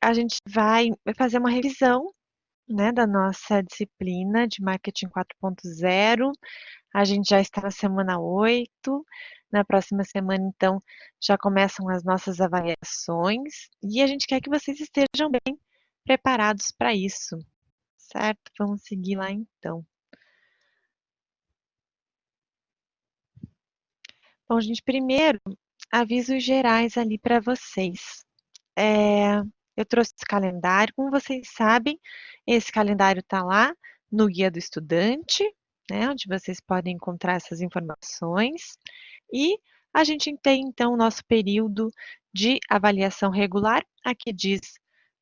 a gente vai fazer uma revisão, né, da nossa disciplina de Marketing 4.0. A gente já está na semana 8. Na próxima semana, então, já começam as nossas avaliações e a gente quer que vocês estejam bem preparados para isso, certo? Vamos seguir lá então. Bom, gente, primeiro, avisos gerais ali para vocês. Eu trouxe esse calendário, como vocês sabem, esse calendário está lá no Guia do Estudante, né, onde vocês podem encontrar essas informações. E a gente tem, então, o nosso período de avaliação regular. Aqui diz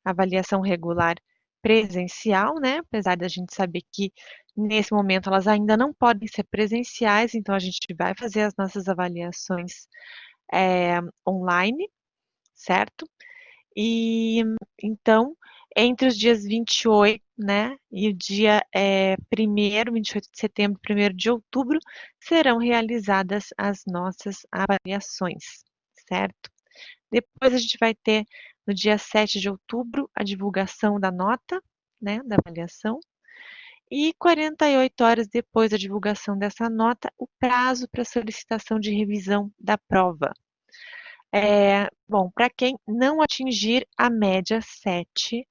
avaliação regular presencial, né? Apesar da gente saber que nesse momento elas ainda não podem ser presenciais, então a gente vai fazer as nossas avaliações online, certo? E então, entre os dias 28, né, e o dia 1º, 28 de setembro, 1º de outubro, serão realizadas as nossas avaliações, certo? Depois a gente vai ter, no dia 7 de outubro, a divulgação da nota, né, da avaliação, e 48 horas depois da divulgação dessa nota, o prazo para solicitação de revisão da prova. Bom, para quem não atingir a média 7,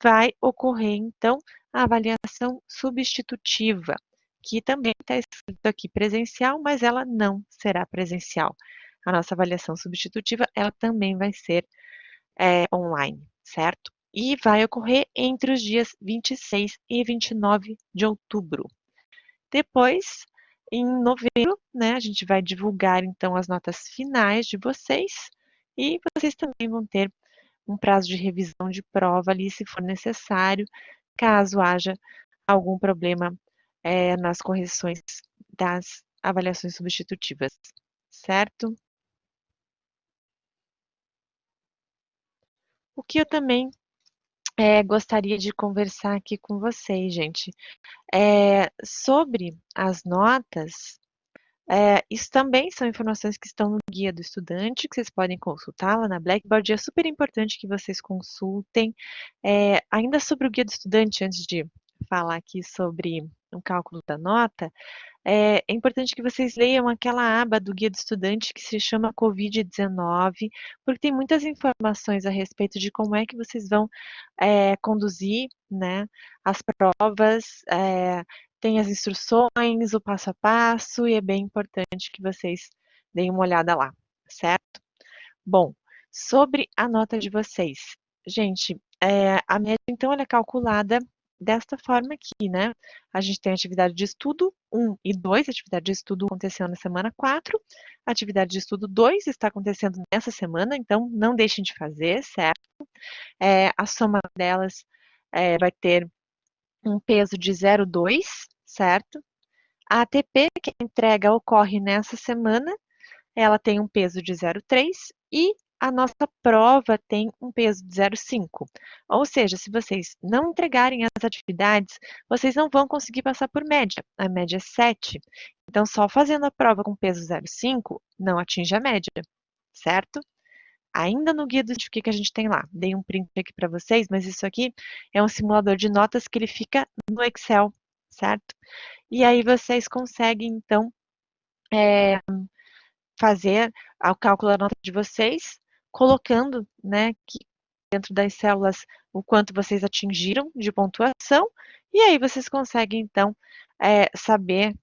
vai ocorrer, então, a avaliação substitutiva, que também está escrito aqui presencial, mas ela não será presencial. A nossa avaliação substitutiva, ela também vai ser online, certo? E vai ocorrer entre os dias 26 e 29 de outubro. Depois, em novembro, né, a gente vai divulgar, então, as notas finais de vocês e vocês também vão ter um prazo de revisão de prova ali, se for necessário, caso haja algum problema nas correções das avaliações substitutivas, certo? O que eu também gostaria de conversar aqui com vocês, gente, sobre as notas. Isso também são informações que estão no guia do estudante, que vocês podem consultar lá na Blackboard. É super importante que vocês consultem. Ainda sobre o guia do estudante, antes de falar aqui sobre o cálculo da nota, é importante que vocês leiam aquela aba do guia do estudante que se chama Covid-19, porque tem muitas informações a respeito de como é que vocês vão conduzir, né, as provas, tem as instruções, o passo a passo, e é bem importante que vocês deem uma olhada lá, certo? Bom, sobre a nota de vocês. Gente, a média, então, ela é calculada desta forma aqui, né? A gente tem atividade de estudo 1 e 2, atividade de estudo 1 aconteceu na semana 4, atividade de estudo 2 está acontecendo nessa semana, então não deixem de fazer, certo? A soma delas vai ter um peso de 0,2, certo? A ATP, que a entrega ocorre nessa semana, ela tem um peso de 0,3 e a nossa prova tem um peso de 0,5. Ou seja, se vocês não entregarem as atividades, vocês não vão conseguir passar por média. A média é 7. Então, só fazendo a prova com peso 0,5 não atinge a média, certo? Ainda no guia do que a gente tem lá. Dei um print aqui para vocês, mas isso aqui é um simulador de notas que ele fica no Excel, certo? E aí vocês conseguem, então, fazer o cálculo da nota de vocês, colocando, né, que dentro das células o quanto vocês atingiram de pontuação, e aí vocês conseguem, então, saber,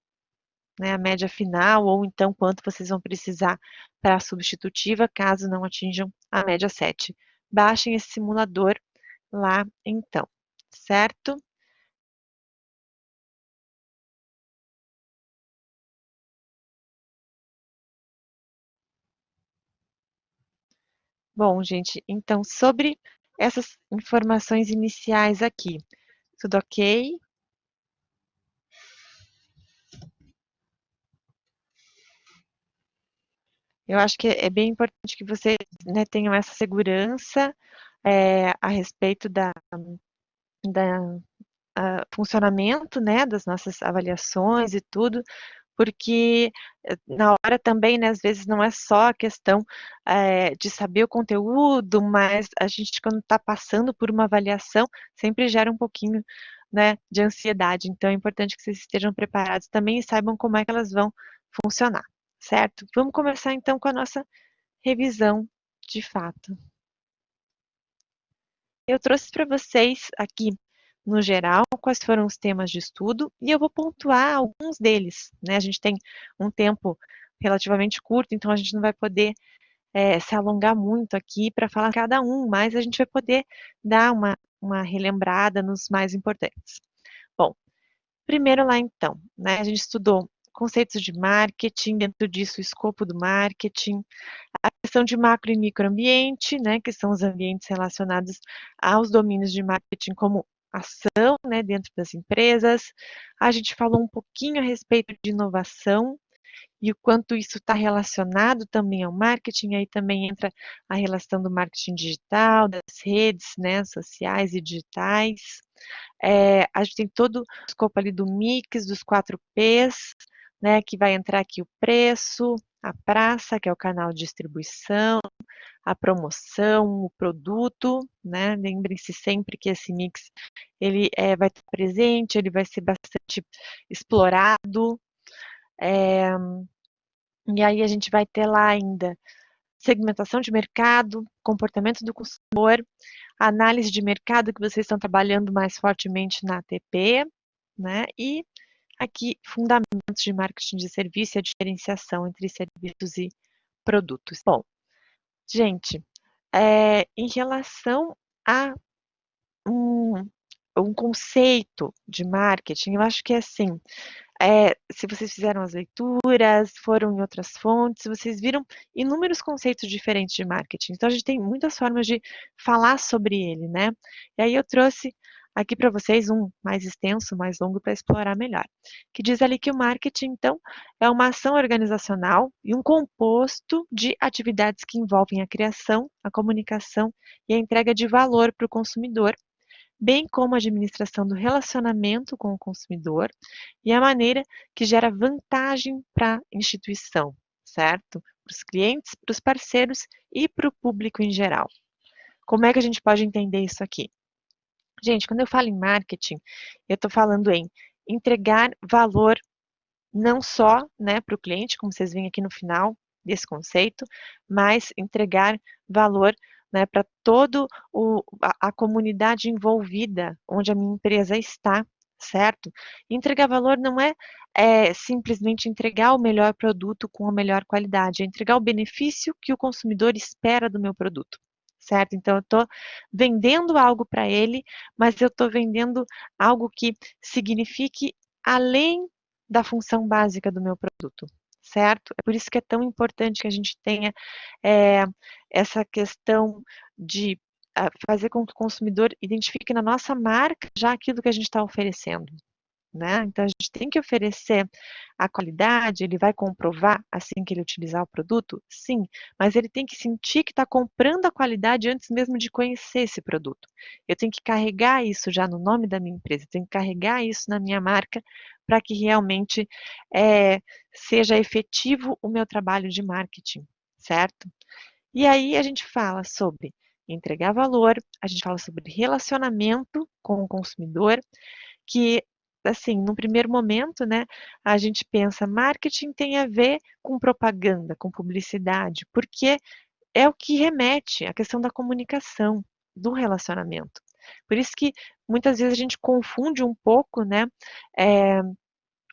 né, a média final, ou então quanto vocês vão precisar para a substitutiva, caso não atinjam a média 7. Baixem esse simulador lá, então, certo? Bom, gente, então, sobre essas informações iniciais aqui, tudo ok? Eu acho que é bem importante que vocês, né, tenham essa segurança a respeito da funcionamento, né, das nossas avaliações e tudo, porque na hora também, né, às vezes não é só a questão de saber o conteúdo, mas a gente quando está passando por uma avaliação, sempre gera um pouquinho, né, de ansiedade. Então é importante que vocês estejam preparados também e saibam como é que elas vão funcionar, certo? Vamos começar então com a nossa revisão de fato. Eu trouxe para vocês aqui, no geral, quais foram os temas de estudo e eu vou pontuar alguns deles, né? A gente tem um tempo relativamente curto, então a gente não vai poder se alongar muito aqui para falar cada um, mas a gente vai poder dar uma relembrada nos mais importantes. Bom, primeiro lá então, né? A gente estudou conceitos de marketing, dentro disso o escopo do marketing, a questão de macro e microambiente, né, que são os ambientes relacionados aos domínios de marketing como ação, né, dentro das empresas. A gente falou um pouquinho a respeito de inovação e o quanto isso está relacionado também ao marketing, aí também entra a relação do marketing digital, das redes, né, sociais e digitais. A gente tem todo o escopo ali do mix, dos 4 P's, né, que vai entrar aqui o preço, a praça, que é o canal de distribuição, a promoção, o produto, né? Lembrem-se sempre que esse mix ele vai estar presente, ele vai ser bastante explorado. E aí a gente vai ter lá ainda segmentação de mercado, comportamento do consumidor, análise de mercado que vocês estão trabalhando mais fortemente na ATP, né? E aqui fundamentos de marketing de serviço e a diferenciação entre serviços e produtos. Bom, gente, em relação a um, um conceito de marketing, eu acho que é assim, se vocês fizeram as leituras, foram em outras fontes, vocês viram inúmeros conceitos diferentes de marketing. Então, a gente tem muitas formas de falar sobre ele, né? E aí eu trouxe aqui para vocês um mais extenso, mais longo, para explorar melhor. Que diz ali que o marketing, então, é uma ação organizacional e um composto de atividades que envolvem a criação, a comunicação e a entrega de valor para o consumidor, bem como a administração do relacionamento com o consumidor e a maneira que gera vantagem para a instituição, certo? Para os clientes, para os parceiros e para o público em geral. Como é que a gente pode entender isso aqui? Gente, quando eu falo em marketing, eu estou falando em entregar valor não só, né, para o cliente, como vocês veem aqui no final desse conceito, mas entregar valor, né, para toda a comunidade envolvida, onde a minha empresa está, certo? E entregar valor não é simplesmente entregar o melhor produto com a melhor qualidade, é entregar o benefício que o consumidor espera do meu produto. Certo? Então, eu estou vendendo algo para ele, mas eu estou vendendo algo que signifique além da função básica do meu produto, certo? É por isso que é tão importante que a gente tenha essa questão de fazer com que o consumidor identifique na nossa marca já aquilo que a gente está oferecendo, né? Então a gente tem que oferecer a qualidade, ele vai comprovar assim que ele utilizar o produto? Sim, mas ele tem que sentir que está comprando a qualidade antes mesmo de conhecer esse produto. Eu tenho que carregar isso já no nome da minha empresa, eu tenho que carregar isso na minha marca para que realmente seja efetivo o meu trabalho de marketing, certo? E aí a gente fala sobre entregar valor, a gente fala sobre relacionamento com o consumidor, que, assim, no primeiro momento, né, a gente pensa marketing tem a ver com propaganda, com publicidade, porque é o que remete à questão da comunicação, do relacionamento. Por isso que muitas vezes a gente confunde um pouco, né,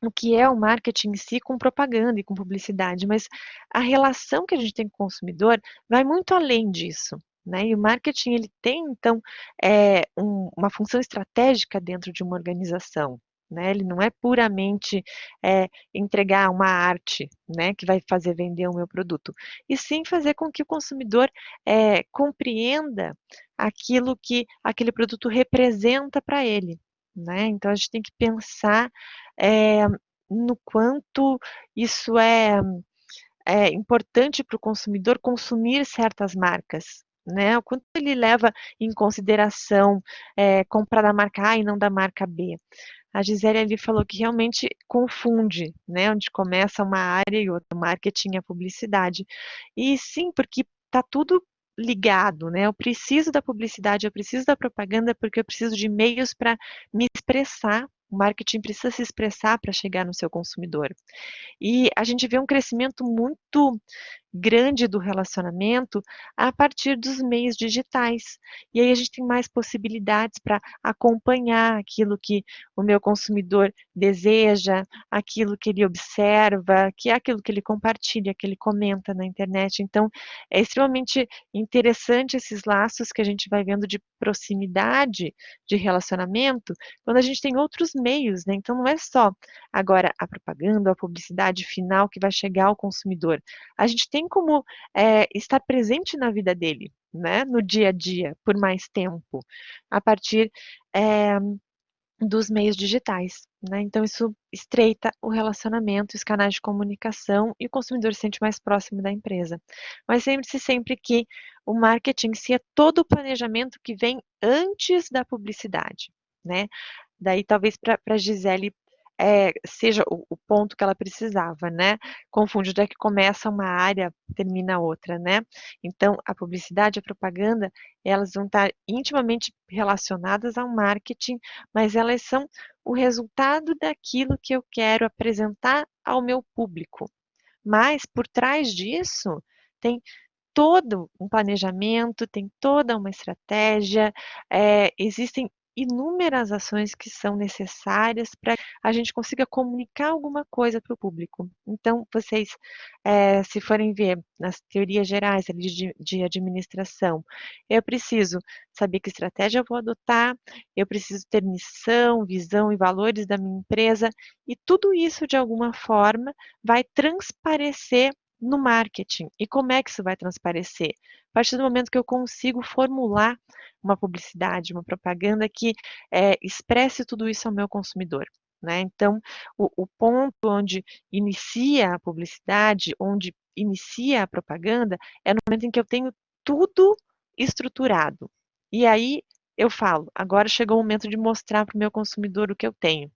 o que é o marketing em si com propaganda e com publicidade, mas a relação que a gente tem com o consumidor vai muito além disso, né? E o marketing ele tem então uma função estratégica dentro de uma organização, né? Ele não é puramente entregar uma arte, né, que vai fazer vender o meu produto, e sim fazer com que o consumidor compreenda aquilo que aquele produto representa para ele, né? Então a gente tem que pensar eh, no quanto isso é importante para o consumidor consumir certas marcas, né? O quanto ele leva em consideração comprar da marca A e não da marca B. A Gisele ali falou que realmente confunde, né, onde começa uma área e outra, o marketing e a publicidade. E sim, porque está tudo ligado, né? Eu preciso da publicidade, eu preciso da propaganda, porque eu preciso de meios para me expressar. O marketing precisa se expressar para chegar no seu consumidor. E a gente vê um crescimento muito grande do relacionamento a partir dos meios digitais. E aí a gente tem mais possibilidades para acompanhar aquilo que o meu consumidor deseja, aquilo que ele observa, que é aquilo que ele compartilha, que ele comenta na internet. Então, é extremamente interessante esses laços que a gente vai vendo de proximidade, de relacionamento, quando a gente tem outros meios, né? Então, não é só agora a propaganda, a publicidade final que vai chegar ao consumidor. A gente tem como estar presente na vida dele, né, no dia a dia, por mais tempo, a partir é, dos meios digitais, né? Então isso estreita o relacionamento, os canais de comunicação e o consumidor se sente mais próximo da empresa. Mas lembre-se sempre que o marketing em si é todo o planejamento que vem antes da publicidade, né? Daí talvez para a Gisele seja o ponto que ela precisava, né? Confunde onde é que começa uma área, termina outra, né? Então, a publicidade, a propaganda, elas vão estar intimamente relacionadas ao marketing, mas elas são o resultado daquilo que eu quero apresentar ao meu público. Mas, por trás disso, tem todo um planejamento, tem toda uma estratégia, existem inúmeras ações que são necessárias para a gente consiga comunicar alguma coisa para o público. Então, vocês, se forem ver nas teorias gerais ali de administração, eu preciso saber que estratégia eu vou adotar, eu preciso ter missão, visão e valores da minha empresa, e tudo isso, de alguma forma, vai transparecer no marketing. E como é que isso vai transparecer? A partir do momento que eu consigo formular uma publicidade, uma propaganda que expresse tudo isso ao meu consumidor. Né? Então, o ponto onde inicia a publicidade, onde inicia a propaganda, é no momento em que eu tenho tudo estruturado. E aí eu falo, agora chegou o momento de mostrar para o meu consumidor o que eu tenho.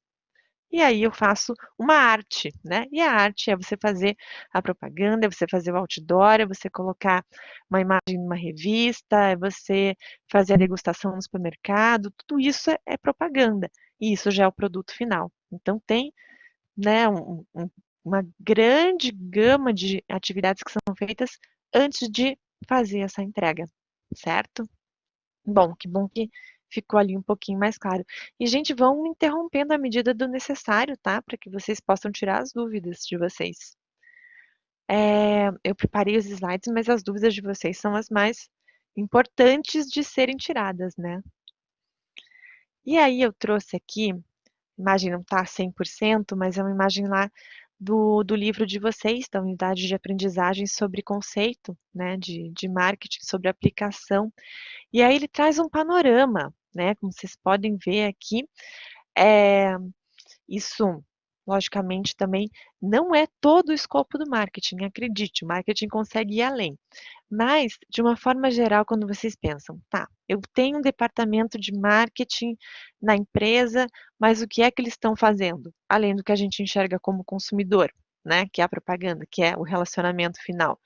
E aí eu faço uma arte, né? E a arte é você fazer a propaganda, é você fazer o outdoor, é você colocar uma imagem numa revista, é você fazer a degustação no supermercado, tudo isso é propaganda. E isso já é o produto final. Então tem, né, uma grande gama de atividades que são feitas antes de fazer essa entrega, certo? Bom, que bom que ficou ali um pouquinho mais claro. E, gente, vão me interrompendo à medida do necessário, tá? Para que vocês possam tirar as dúvidas de vocês. Eu preparei os slides, mas as dúvidas de vocês são as mais importantes de serem tiradas, né? E aí eu trouxe aqui, a imagem não está 100%, mas é uma imagem lá do livro de vocês, da unidade de aprendizagem sobre conceito, né, de marketing, sobre aplicação. E aí ele traz um panorama, né? Como vocês podem ver aqui, é, isso, logicamente, também não é todo o escopo do marketing, acredite, o marketing consegue ir além. Mas, de uma forma geral, quando vocês pensam, tá, eu tenho um departamento de marketing na empresa, mas o que é que eles estão fazendo? Além do que a gente enxerga como consumidor, né? Que é a propaganda, que é o relacionamento final.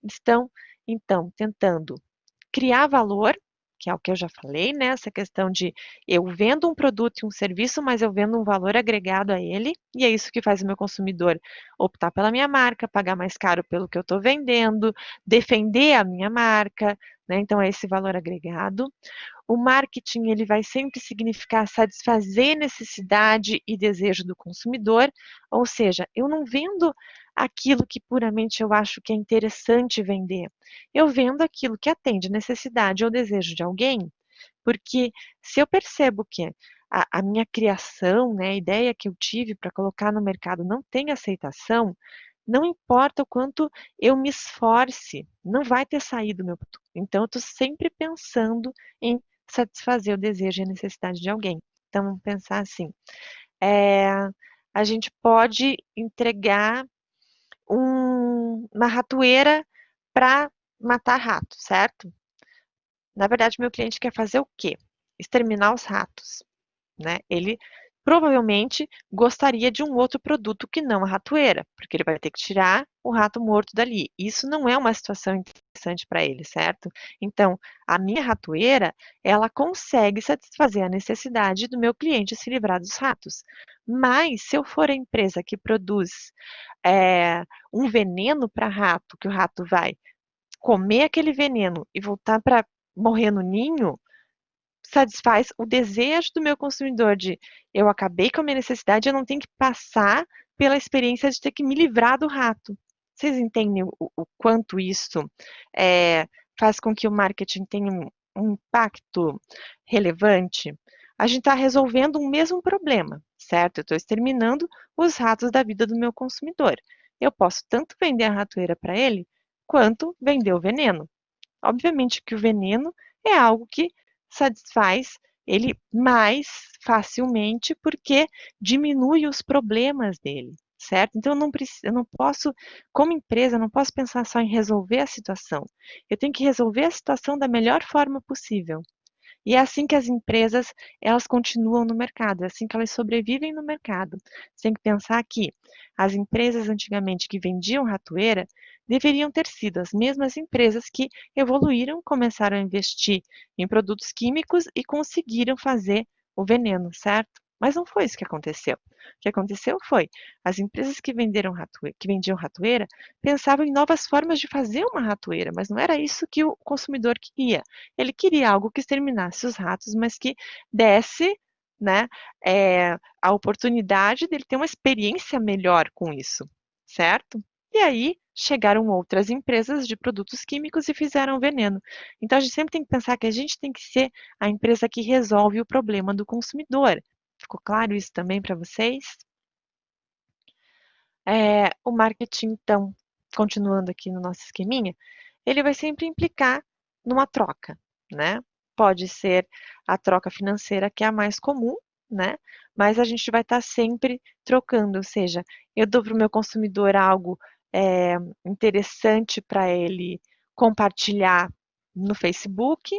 Estão, então, tentando criar valor, que é o que eu já falei, né? Essa questão de eu vendo um produto e um serviço, mas eu vendo um valor agregado a ele, e é isso que faz o meu consumidor optar pela minha marca, pagar mais caro pelo que eu estou vendendo, defender a minha marca, né? Então é esse valor agregado. O marketing ele vai sempre significar satisfazer necessidade e desejo do consumidor, ou seja, eu não vendo aquilo que puramente eu acho que é interessante vender. Eu vendo aquilo que atende necessidade ou desejo de alguém, porque se eu percebo que a minha criação, né, a ideia que eu tive para colocar no mercado não tem aceitação, não importa o quanto eu me esforce, não vai ter saído o meu produto. Então, eu estou sempre pensando em satisfazer o desejo e a necessidade de alguém. Então, vamos pensar assim: é, a gente pode entregar uma ratoeira para matar ratos, certo? Na verdade, meu cliente quer fazer o quê? Exterminar os ratos, né? Ele provavelmente gostaria de um outro produto que não a ratoeira, porque ele vai ter que tirar o rato morto dali. Isso não é uma situação interessante para ele, certo? Então, a minha ratoeira, ela consegue satisfazer a necessidade do meu cliente se livrar dos ratos. Mas, se eu for a empresa que produz um veneno para rato, que o rato vai comer aquele veneno e voltar para morrer no ninho, satisfaz o desejo do meu consumidor de eu acabei com a minha necessidade, eu não tenho que passar pela experiência de ter que me livrar do rato. Vocês entendem o quanto isso faz com que o marketing tenha um impacto relevante? A gente está resolvendo um mesmo problema, certo? Eu estou exterminando os ratos da vida do meu consumidor. Eu posso tanto vender a ratoeira para ele, quanto vender o veneno. Obviamente que o veneno é algo que satisfaz ele mais facilmente, porque diminui os problemas dele, certo? Então eu não posso, como empresa, eu não posso pensar só em resolver a situação. Eu tenho que resolver a situação da melhor forma possível. E é assim que as empresas, elas continuam no mercado, é assim que elas sobrevivem no mercado. Você tem que pensar que as empresas antigamente que vendiam ratoeira deveriam ter sido as mesmas empresas que evoluíram, começaram a investir em produtos químicos e conseguiram fazer o veneno, certo? Mas não foi isso que aconteceu. O que aconteceu foi, as empresas que vendiam ratoeira pensavam em novas formas de fazer uma ratoeira, mas não era isso que o consumidor queria. Ele queria algo que exterminasse os ratos, mas que desse, né, a oportunidade dele ter uma experiência melhor com isso, certo? E aí chegaram outras empresas de produtos químicos e fizeram veneno. Então a gente sempre tem que pensar que a gente tem que ser a empresa que resolve o problema do consumidor. Ficou claro isso também para vocês? O marketing, então, continuando aqui no nosso esqueminha, ele vai sempre implicar numa troca, né? Pode ser a troca financeira, que é a mais comum, né? Mas a gente vai estar sempre trocando, ou seja, eu dou para o meu consumidor algo é, interessante para ele compartilhar no Facebook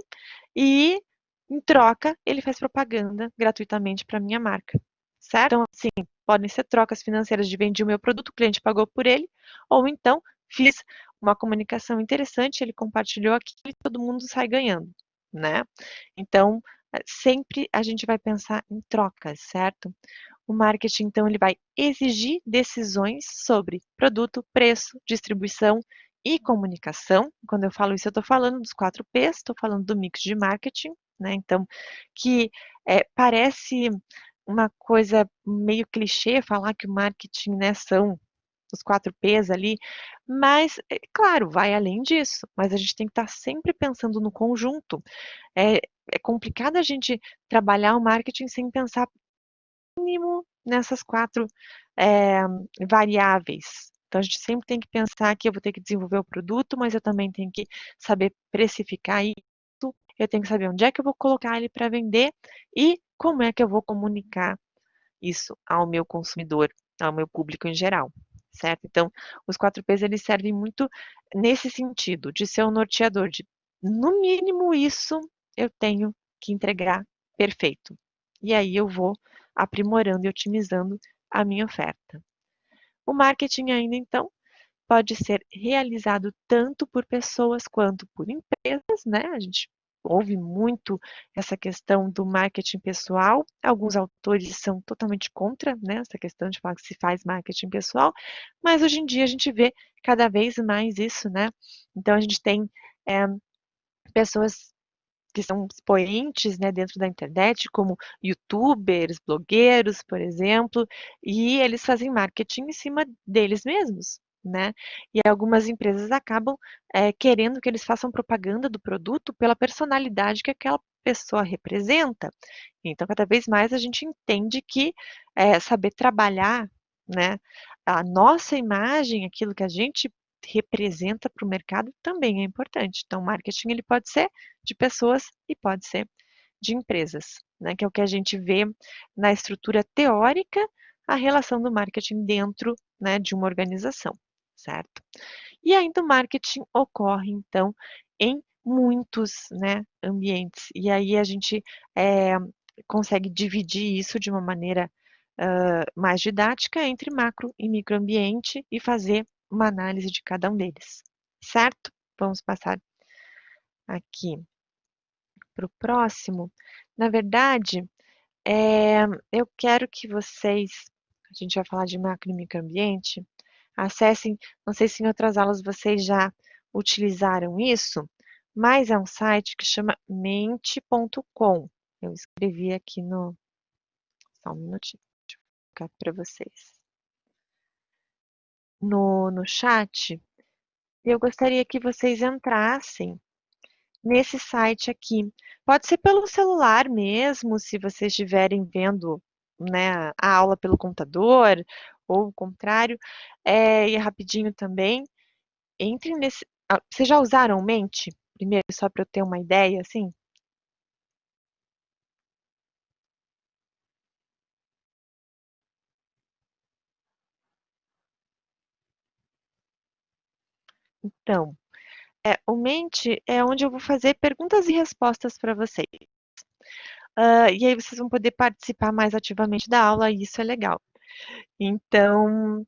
e, em troca, ele faz propaganda gratuitamente para a minha marca, certo? Então, assim, podem ser trocas financeiras de vendi o meu produto, o cliente pagou por ele, ou então fiz uma comunicação interessante, ele compartilhou aquilo e todo mundo sai ganhando, né? Então, sempre a gente vai pensar em trocas, certo? O marketing, então, ele vai exigir decisões sobre produto, preço, distribuição e comunicação. Quando eu falo isso, eu estou falando dos 4Ps, estou falando do mix de marketing, né? Então, que parece uma coisa meio clichê falar que o marketing, né, são os 4Ps ali, mas, claro, vai além disso, mas a gente tem que estar sempre pensando no conjunto. É, é complicado a gente trabalhar o marketing sem pensar mínimo nessas 4 variáveis. Então, a gente sempre tem que pensar que eu vou ter que desenvolver o produto, mas eu também tenho que saber precificar isso, eu tenho que saber onde é que eu vou colocar ele para vender e como é que eu vou comunicar isso ao meu consumidor, ao meu público em geral, certo? Então, os 4Ps eles servem muito nesse sentido, de ser um norteador, de no mínimo isso eu tenho que entregar perfeito. E aí eu vou aprimorando e otimizando a minha oferta. O marketing ainda então pode ser realizado tanto por pessoas quanto por empresas, né? A gente ouve muito essa questão do marketing pessoal. Alguns autores são totalmente contra, né, essa questão de falar que se faz marketing pessoal, mas hoje em dia a gente vê cada vez mais isso, né? Então a gente tem pessoas que são expoentes, né, dentro da internet, como youtubers, blogueiros, por exemplo, e eles fazem marketing em cima deles mesmos, né? E algumas empresas acabam querendo que eles façam propaganda do produto pela personalidade que aquela pessoa representa. Então, cada vez mais a gente entende que saber trabalhar, né, a nossa imagem, aquilo que a gente representa para o mercado também é importante. Então, o marketing ele pode ser de pessoas e pode ser de empresas, né? Que é o que a gente vê na estrutura teórica, a relação do marketing dentro, né, de uma organização, certo? E ainda o marketing ocorre, então, em muitos, né, ambientes. E aí a gente consegue dividir isso de uma maneira mais didática entre macro e microambiente e fazer uma análise de cada um deles, certo? Vamos passar aqui para o próximo. Na verdade, eu quero que vocês, a gente vai falar de macro e microambiente, acessem, não sei se em outras aulas vocês já utilizaram isso, mas é um site que chama mente.com. Eu escrevi aqui no. Só um minutinho, deixa eu colocar para vocês. No chat, eu gostaria que vocês entrassem nesse site aqui. Pode ser pelo celular mesmo, se vocês estiverem vendo, né, a aula pelo computador, ou o contrário. E rapidinho também, entre nesse. Vocês já usaram Mente? Primeiro, só para eu ter uma ideia, assim? Então, o Mente é onde eu vou fazer perguntas e respostas para vocês. E aí vocês vão poder participar mais ativamente da aula, e isso é legal. Então,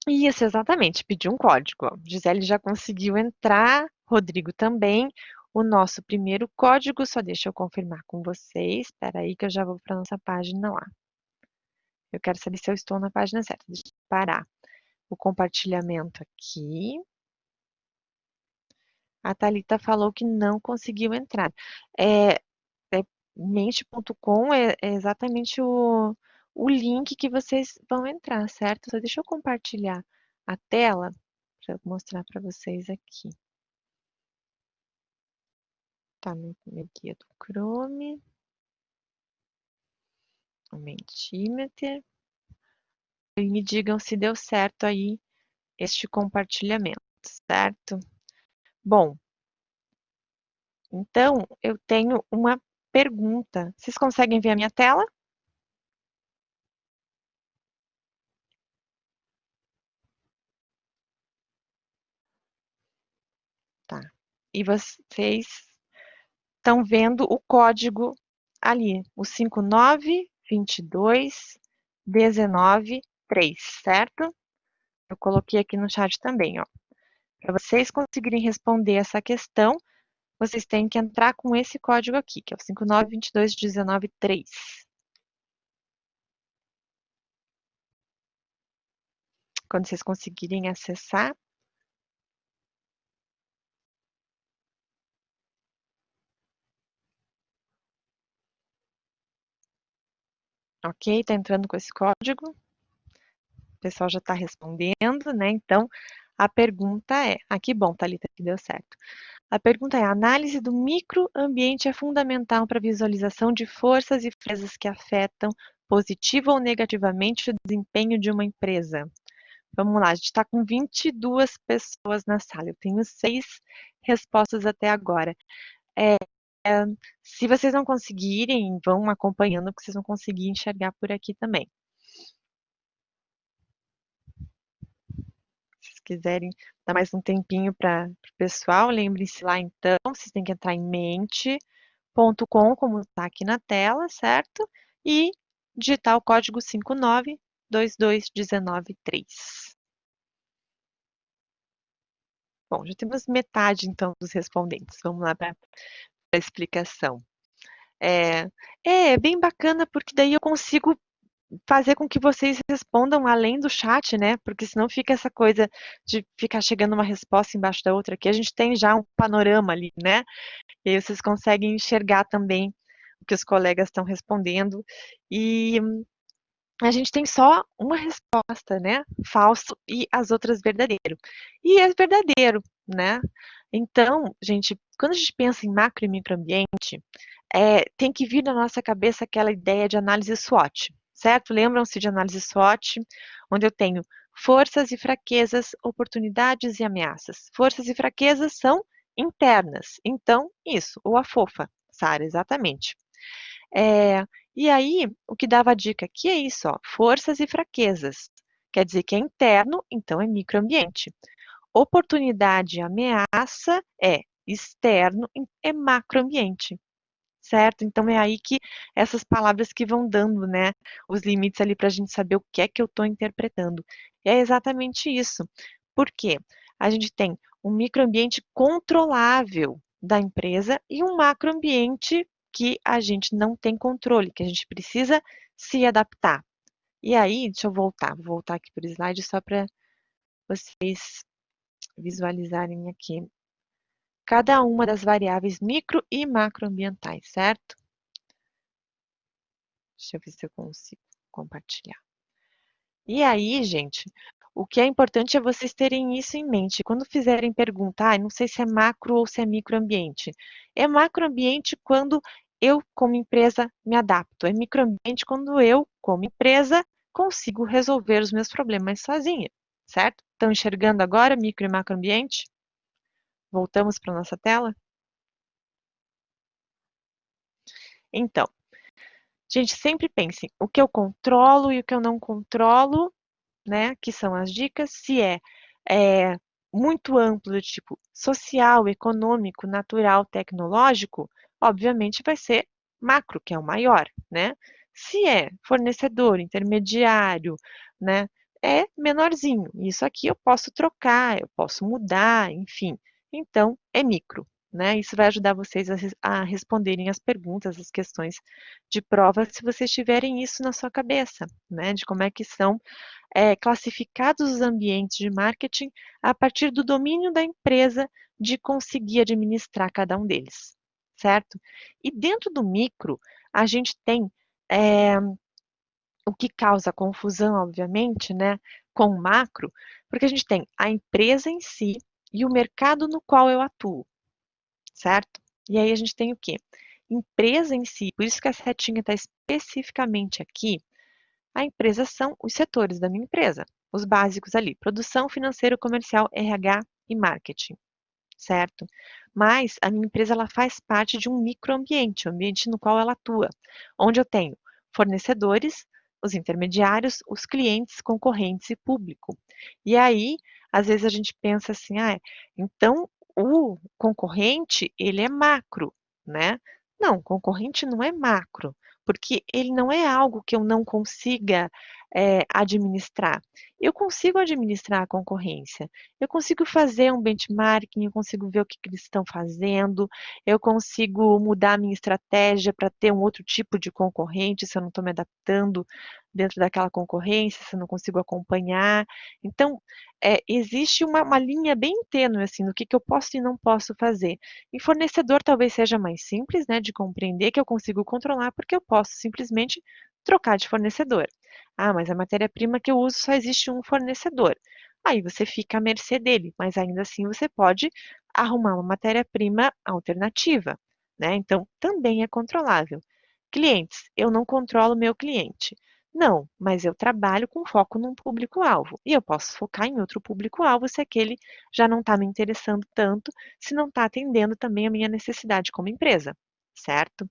isso, exatamente, pedir um código. Ó. Gisele já conseguiu entrar, Rodrigo também. O nosso primeiro código, só deixa eu confirmar com vocês. Espera aí que eu já vou para a nossa página lá. Eu quero saber se eu estou na página certa. Deixa eu parar o compartilhamento aqui. A Thalita falou que não conseguiu entrar. É, mente.com é exatamente o link que vocês vão entrar, certo? Só deixa eu compartilhar a tela para eu mostrar para vocês aqui. Tá no guia do Chrome, o Mentimeter. E me digam se deu certo aí este compartilhamento, certo? Bom, então eu tenho uma pergunta. Vocês conseguem ver a minha tela? Tá. E vocês estão vendo o código ali, o 5922193, certo? Eu coloquei aqui no chat também, ó. Para vocês conseguirem responder essa questão, vocês têm que entrar com esse código aqui, que é o 5922193. Quando vocês conseguirem acessar, ok? Tá entrando com esse código. O pessoal já está respondendo, né? Então, a pergunta é... Ah, que bom, Thalita, que deu certo. A pergunta é: a análise do microambiente é fundamental para a visualização de forças e fraquezas que afetam positiva ou negativamente o desempenho de uma empresa. Vamos lá, a gente está com 22 pessoas na sala. Eu tenho 6 respostas até agora. É, se vocês não conseguirem, vão acompanhando, porque vocês vão conseguir enxergar por aqui também. Se vocês quiserem dar mais um tempinho para o pessoal, lembrem-se lá então, vocês têm que entrar em mente.com, como está aqui na tela, certo? E digitar o código 5922193. Bom, já temos metade então dos respondentes. Vamos lá para a explicação. É bem bacana porque daí eu consigo fazer com que vocês respondam além do chat, né? Porque senão fica essa coisa de ficar chegando uma resposta embaixo da outra aqui. A gente tem já um panorama ali, né? E aí vocês conseguem enxergar também o que os colegas estão respondendo. E a gente tem só uma resposta, né? Falso e as outras verdadeiro. E é verdadeiro, né? Então, gente, quando a gente pensa em macro e microambiente, tem que vir na nossa cabeça aquela ideia de análise SWOT, certo? Lembram-se de análise SWOT, onde eu tenho forças e fraquezas, oportunidades e ameaças. Forças e fraquezas são internas. Então, isso, ou a fofa, Sara, exatamente. E aí, o que dava a dica aqui é isso, ó, forças e fraquezas. Quer dizer que é interno, então é microambiente. Oportunidade e ameaça é externo, é macroambiente, certo? Então é aí que essas palavras que vão dando, né, os limites ali para a gente saber o que é que eu estou interpretando. E é exatamente isso. Por quê? A gente tem um microambiente controlável da empresa e um macroambiente que a gente não tem controle, que a gente precisa se adaptar. E aí, deixa eu voltar, vou voltar aqui para o slide só para vocês visualizarem aqui cada uma das variáveis micro e macroambientais, certo? Deixa eu ver se eu consigo compartilhar. E aí, gente, o que é importante é vocês terem isso em mente. Quando fizerem perguntar, não sei se é macro ou se é microambiente. É macroambiente quando eu, como empresa, me adapto. É microambiente quando eu, como empresa, consigo resolver os meus problemas sozinha, certo? Estão enxergando agora micro e macroambiente? Voltamos para a nossa tela? Então, gente, sempre pensem o que eu controlo e o que eu não controlo, né? Que são as dicas. Se é muito amplo, do tipo social, econômico, natural, tecnológico, obviamente vai ser macro, que é o maior, né? Se é fornecedor, intermediário, né? É menorzinho. Isso aqui eu posso trocar, eu posso mudar, enfim. Então, é micro, né? Isso vai ajudar vocês a responderem as perguntas, as questões de prova, se vocês tiverem isso na sua cabeça, né? De como é que são classificados os ambientes de marketing a partir do domínio da empresa de conseguir administrar cada um deles, certo? E dentro do micro, a gente tem o que causa confusão, obviamente, né, com o macro, porque a gente tem a empresa em si e o mercado no qual eu atuo, certo? E aí a gente tem o quê? Empresa em si, por isso que a setinha está especificamente aqui. A empresa são os setores da minha empresa, os básicos ali: produção, financeiro, comercial, RH e marketing, certo? Mas a minha empresa ela faz parte de um microambiente, o ambiente no qual ela atua, onde eu tenho fornecedores, os intermediários, os clientes, concorrentes e público. E aí, às vezes a gente pensa assim, então o concorrente, ele é macro, né? Não, o concorrente não é macro, porque ele não é algo que eu não consiga administrar. Eu consigo administrar a concorrência, eu consigo fazer um benchmarking, eu consigo ver o que eles estão fazendo, eu consigo mudar a minha estratégia para ter um outro tipo de concorrente, se eu não estou me adaptando dentro daquela concorrência, se eu não consigo acompanhar. Então, existe uma linha bem tênue, assim, no que eu posso e não posso fazer. Em fornecedor talvez seja mais simples, né, de compreender que eu consigo controlar, porque eu posso simplesmente trocar de fornecedor. Ah, mas a matéria-prima que eu uso só existe um fornecedor. Aí você fica à mercê dele, mas ainda assim você pode arrumar uma matéria-prima alternativa, né? Então, também é controlável. Clientes, eu não controlo meu cliente. Não, mas eu trabalho com foco num público-alvo. E eu posso focar em outro público-alvo se aquele já não está me interessando tanto, se não está atendendo também a minha necessidade como empresa, certo?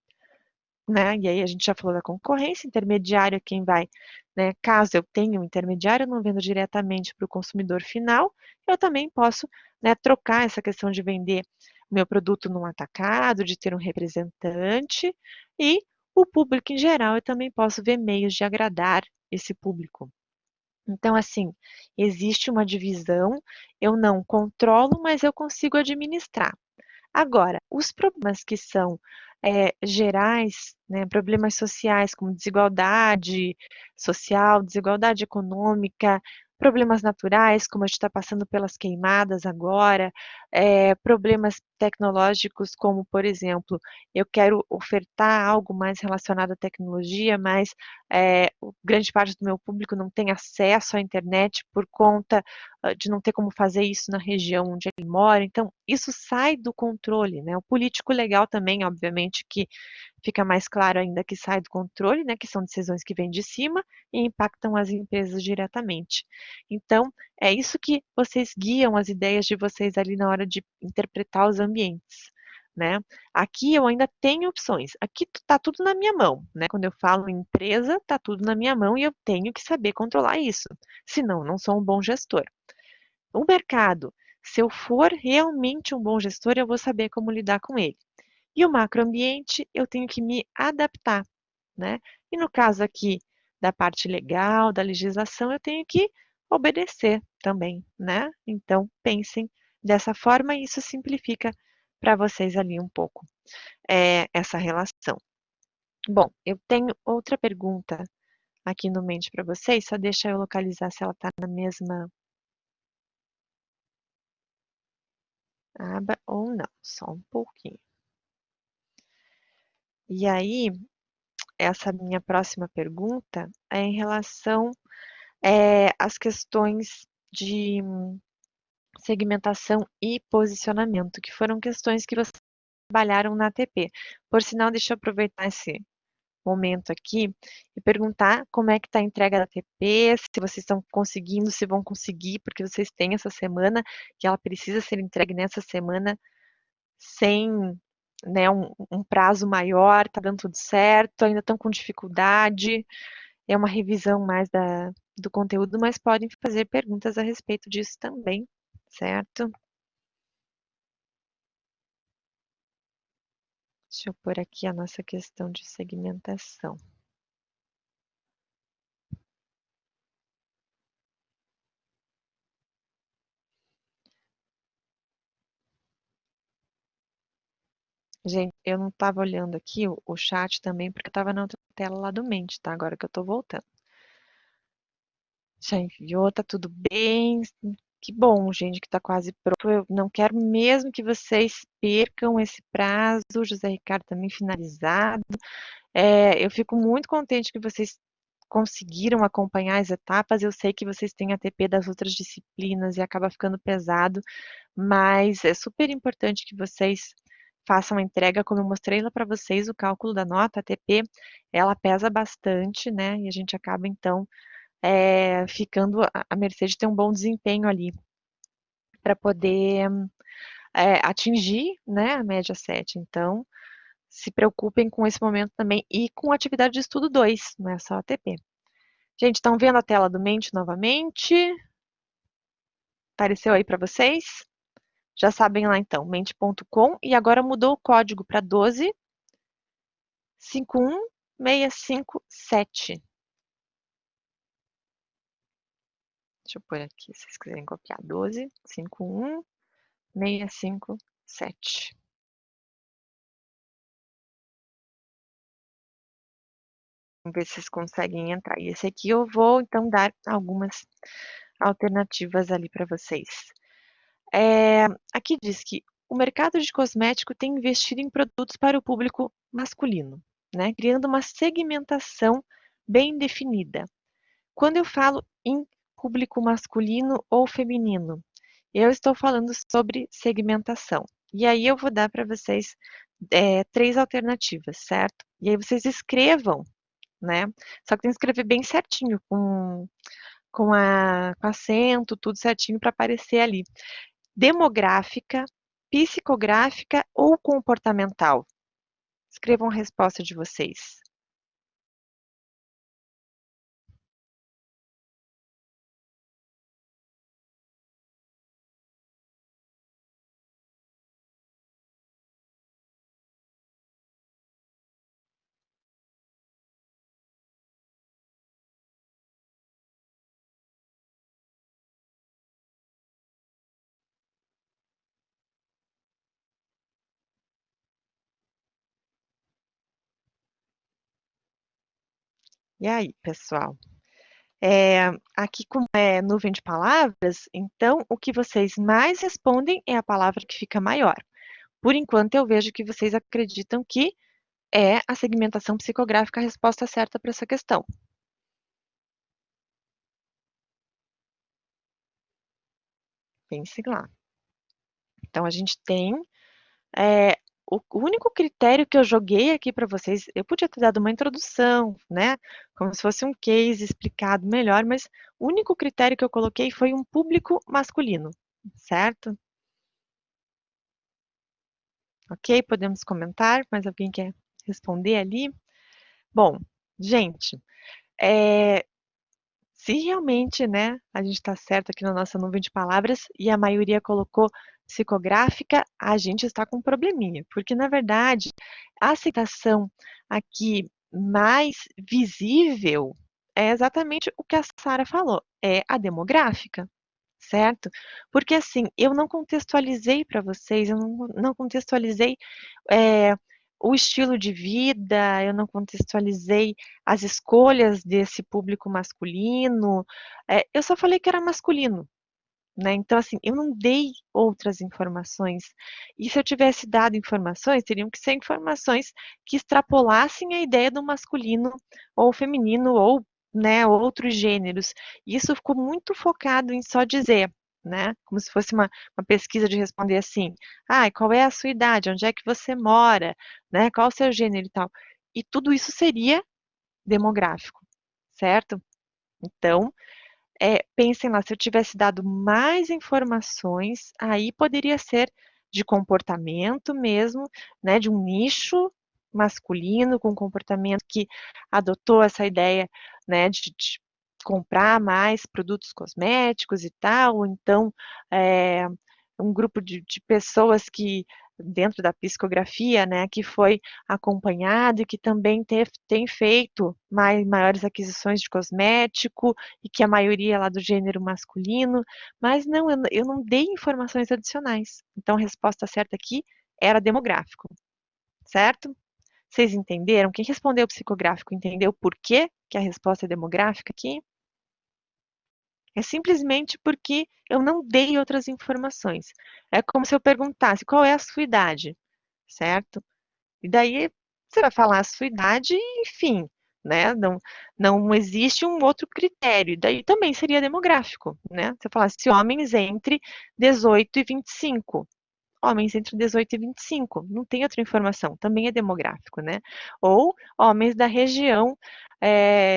Né? E aí a gente já falou da concorrência, intermediário é quem vai, né? Caso eu tenha um intermediário, não vendo diretamente para o consumidor final, eu também posso, né, trocar essa questão de vender meu produto num atacado, de ter um representante, e o público em geral, eu também posso ver meios de agradar esse público. Então, assim, existe uma divisão, eu não controlo, mas eu consigo administrar. Agora, os problemas que são gerais, né, problemas sociais como desigualdade social, desigualdade econômica, problemas naturais, como a gente está passando pelas queimadas agora, problemas tecnológicos, como, por exemplo, eu quero ofertar algo mais relacionado à tecnologia, mas grande parte do meu público não tem acesso à internet por conta de não ter como fazer isso na região onde ele mora. Então, isso sai do controle, né? O político legal também, obviamente, que fica mais claro ainda que sai do controle, né? Que são decisões que vêm de cima e impactam as empresas diretamente. Então, é isso que vocês guiam as ideias de vocês ali na hora de interpretar os ambientes. Né? Aqui eu ainda tenho opções. Aqui está tudo na minha mão, né? Quando eu falo em empresa, está tudo na minha mão e eu tenho que saber controlar isso. Senão, não sou um bom gestor. O mercado, se eu for realmente um bom gestor, eu vou saber como lidar com ele. E o macroambiente eu tenho que me adaptar, né? E no caso aqui da parte legal, da legislação, eu tenho que obedecer também, né? Então, pensem dessa forma e isso simplifica para vocês ali um pouco essa relação. Bom, eu tenho outra pergunta aqui no mente para vocês, só deixa eu localizar se ela está na mesma aba ou não, só um pouquinho. E aí, essa minha próxima pergunta é em relação às questões de segmentação e posicionamento, que foram questões que vocês trabalharam na ATP. Por sinal, deixa eu aproveitar esse momento aqui e perguntar como é que está a entrega da ATP, se vocês estão conseguindo, se vão conseguir, porque vocês têm essa semana, que ela precisa ser entregue nessa semana, sem né, um prazo maior, está dando tudo certo, ainda estão com dificuldade, é uma revisão mais do conteúdo, mas podem fazer perguntas a respeito disso também, certo? Deixa eu pôr aqui a nossa questão de segmentação. Gente, eu não estava olhando aqui o chat também, porque eu estava na outra tela lá do Mente, tá? Agora que eu estou voltando. Já enviou, tá tudo bem. Que bom, gente, que está quase pronto. Eu não quero mesmo que vocês percam esse prazo. O José Ricardo também finalizado. Eu fico muito contente que vocês conseguiram acompanhar as etapas. Eu sei que vocês têm a TP das outras disciplinas e acaba ficando pesado, mas é super importante que vocês façam a entrega, como eu mostrei lá para vocês, o cálculo da nota, a TP, ela pesa bastante, né? E a gente acaba, então, ficando à mercê de ter um bom desempenho ali para poder atingir, né, a média 7. Então, se preocupem com esse momento também e com a atividade de estudo 2, não é só a TP. Gente, estão vendo a tela do Mente novamente? Apareceu aí para vocês? Já sabem lá então, mente.com e agora mudou o código para 12 51657. Deixa eu pôr aqui, se vocês quiserem copiar. 12 51657. Vamos ver se vocês conseguem entrar. E esse aqui eu vou então dar algumas alternativas ali para vocês. Aqui diz que o mercado de cosmético tem investido em produtos para o público masculino, né? Criando uma segmentação bem definida. Quando eu falo em público masculino ou feminino, eu estou falando sobre segmentação. E aí eu vou dar para vocês 3 alternativas, certo? E aí vocês escrevam, né? Só que tem que escrever bem certinho, com acento, tudo certinho para aparecer ali. Demográfica, psicográfica ou comportamental? Escrevam a resposta de vocês. E aí, pessoal? Aqui, como é nuvem de palavras, então o que vocês mais respondem é a palavra que fica maior. Por enquanto, eu vejo que vocês acreditam que é a segmentação psicográfica a resposta certa para essa questão. Pensem lá. Então, a gente tem o único critério que eu joguei aqui para vocês, eu podia ter dado uma introdução, né? Como se fosse um case explicado melhor, mas o único critério que eu coloquei foi um público masculino, certo? Ok? Podemos comentar, mas alguém quer responder ali? Bom, gente, se realmente, né, a gente está certo aqui na nossa nuvem de palavras e a maioria colocou psicográfica, a gente está com um probleminha, porque na verdade a citação aqui mais visível é exatamente o que a Sara falou, é a demográfica, certo? Porque assim, eu não contextualizei para vocês, eu não contextualizei é, o estilo de vida, eu não contextualizei as escolhas desse público masculino, eu só falei que era masculino, né? Então, assim, eu não dei outras informações. E se eu tivesse dado informações, teriam que ser informações que extrapolassem a ideia do masculino ou feminino ou, né, outros gêneros. E isso ficou muito focado em só dizer, né? Como se fosse uma pesquisa de responder assim: ah, qual é a sua idade? Onde é que você mora? Né? Qual o seu gênero e tal. E tudo isso seria demográfico, certo? Então, pensem lá, se eu tivesse dado mais informações, aí poderia ser de comportamento mesmo, né, de um nicho masculino com comportamento que adotou essa ideia, né, de comprar mais produtos cosméticos e tal, ou então é, um grupo de pessoas que dentro da psicografia, né, que foi acompanhado e que também tem feito maiores aquisições de cosmético e que a maioria é lá do gênero masculino, mas não, eu não dei informações adicionais. Então a resposta certa aqui era demográfico, certo? Vocês entenderam? Quem respondeu psicográfico entendeu por que que a resposta é demográfica aqui? É simplesmente porque eu não dei outras informações. É como se eu perguntasse qual é a sua idade, certo? E daí você vai falar a sua idade e, enfim, né? Não existe um outro critério. E daí também seria demográfico, né? Se eu falasse homens entre 18 e 25. Homens entre 18 e 25. Não tem outra informação. Também é demográfico, né? Ou homens da região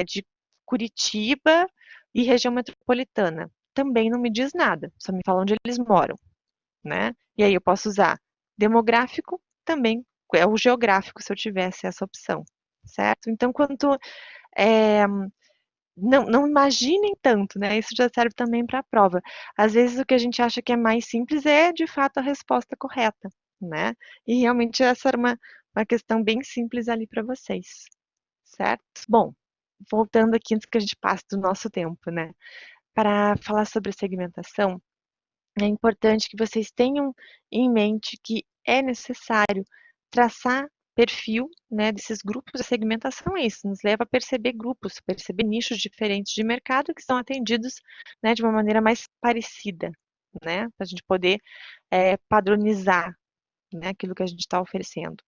de Curitiba e região metropolitana. Também não me diz nada. Só me fala onde eles moram, né? E aí eu posso usar demográfico também, é o geográfico se eu tivesse essa opção, certo? Então, quanto não imaginem tanto, né? Isso já serve também para a prova. Às vezes o que a gente acha que é mais simples é de fato a resposta correta, né? E realmente essa era uma questão bem simples ali para vocês, certo? Bom, voltando aqui antes que a gente passe do nosso tempo, né? Para falar sobre segmentação, é importante que vocês tenham em mente que é necessário traçar perfil, né, desses grupos. A segmentação é isso, nos leva a perceber grupos, perceber nichos diferentes de mercado que são atendidos, né, de uma maneira mais parecida, né, para a gente poder padronizar, né, aquilo que a gente está oferecendo.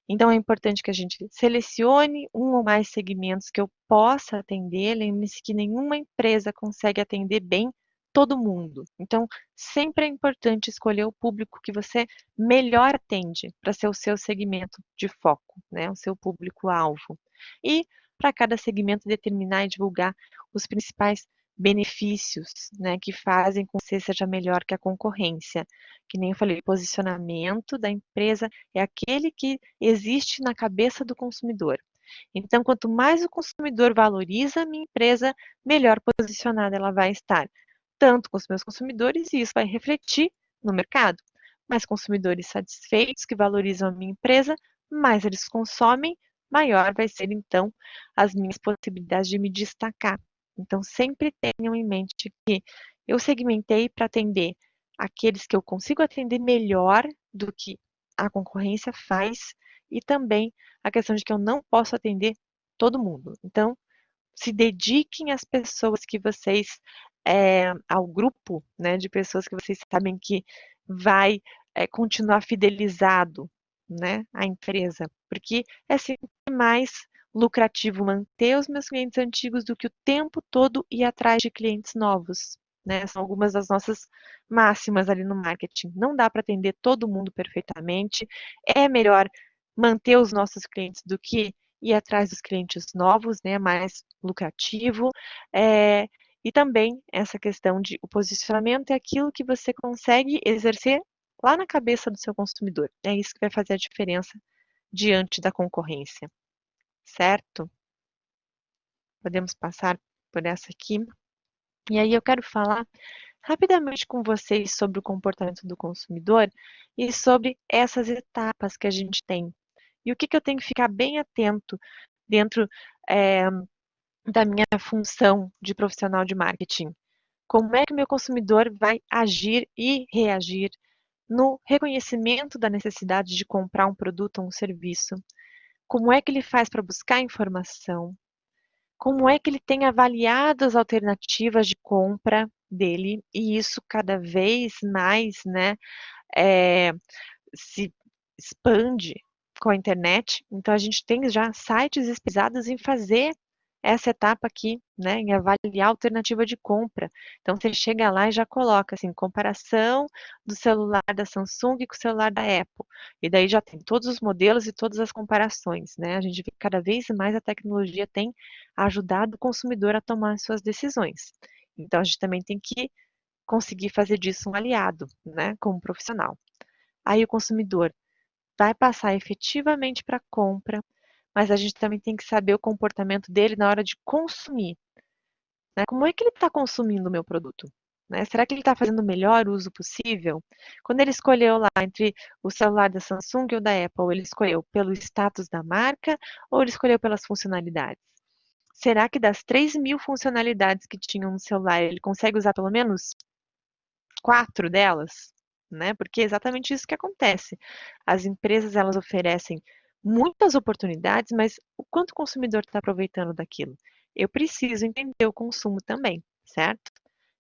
Então, é importante que a gente selecione um ou mais segmentos que eu possa atender. Lembre-se que nenhuma empresa consegue atender bem todo mundo. Então, sempre é importante escolher o público que você melhor atende para ser o seu segmento de foco, né? O seu público-alvo. E para cada segmento determinar e divulgar os principais benefícios, né, que fazem com que você seja melhor que a concorrência. Que nem eu falei, o posicionamento da empresa é aquele que existe na cabeça do consumidor. Então, quanto mais o consumidor valoriza a minha empresa, melhor posicionada ela vai estar, tanto com os meus consumidores, e isso vai refletir no mercado. Mais consumidores satisfeitos que valorizam a minha empresa, mais eles consomem, maior vai ser então as minhas possibilidades de me destacar. Então, sempre tenham em mente que eu segmentei para atender aqueles que eu consigo atender melhor do que a concorrência faz e também a questão de que eu não posso atender todo mundo. Então, se dediquem às pessoas que vocês, ao grupo, né, de pessoas que vocês sabem que vai continuar fidelizado, né, à empresa, porque é sempre mais lucrativo manter os meus clientes antigos do que o tempo todo ir atrás de clientes novos, né? São algumas das nossas máximas ali no marketing. Não dá para atender todo mundo perfeitamente. É melhor manter os nossos clientes do que ir atrás dos clientes novos, né? Mais lucrativo. É, e também essa questão de o posicionamento é aquilo que você consegue exercer lá na cabeça do seu consumidor. É isso que vai fazer a diferença diante da concorrência, certo? Podemos passar por essa aqui. E aí eu quero falar rapidamente com vocês sobre o comportamento do consumidor e sobre essas etapas que a gente tem. E o que que eu tenho que ficar bem atento dentro da minha função de profissional de marketing. Como é que o meu consumidor vai agir e reagir no reconhecimento da necessidade de comprar um produto ou um serviço? Como é que ele faz para buscar informação? Como é que ele tem avaliado as alternativas de compra dele? E isso cada vez mais, né, eh, se expande com a internet. Então a gente tem já sites especializados em fazer essa etapa aqui, né, em avaliar a alternativa de compra. Então você chega lá e já coloca assim, comparação do celular da Samsung com o celular da Apple. E daí já tem todos os modelos e todas as comparações, né? A gente vê que cada vez mais a tecnologia tem ajudado o consumidor a tomar as suas decisões. Então a gente também tem que conseguir fazer disso um aliado, né, como profissional. Aí o consumidor vai passar efetivamente para a compra, mas a gente também tem que saber o comportamento dele na hora de consumir, né? Como é que ele está consumindo o meu produto? Né? Será que ele está fazendo o melhor uso possível? Quando ele escolheu lá entre o celular da Samsung ou da Apple, ele escolheu pelo status da marca ou ele escolheu pelas funcionalidades? Será que das 3.000 funcionalidades que tinham no celular, ele consegue usar pelo menos 4 delas? Né? Porque é exatamente isso que acontece. As empresas elas oferecem muitas oportunidades, mas o quanto o consumidor está aproveitando daquilo? Eu preciso entender o consumo também, certo?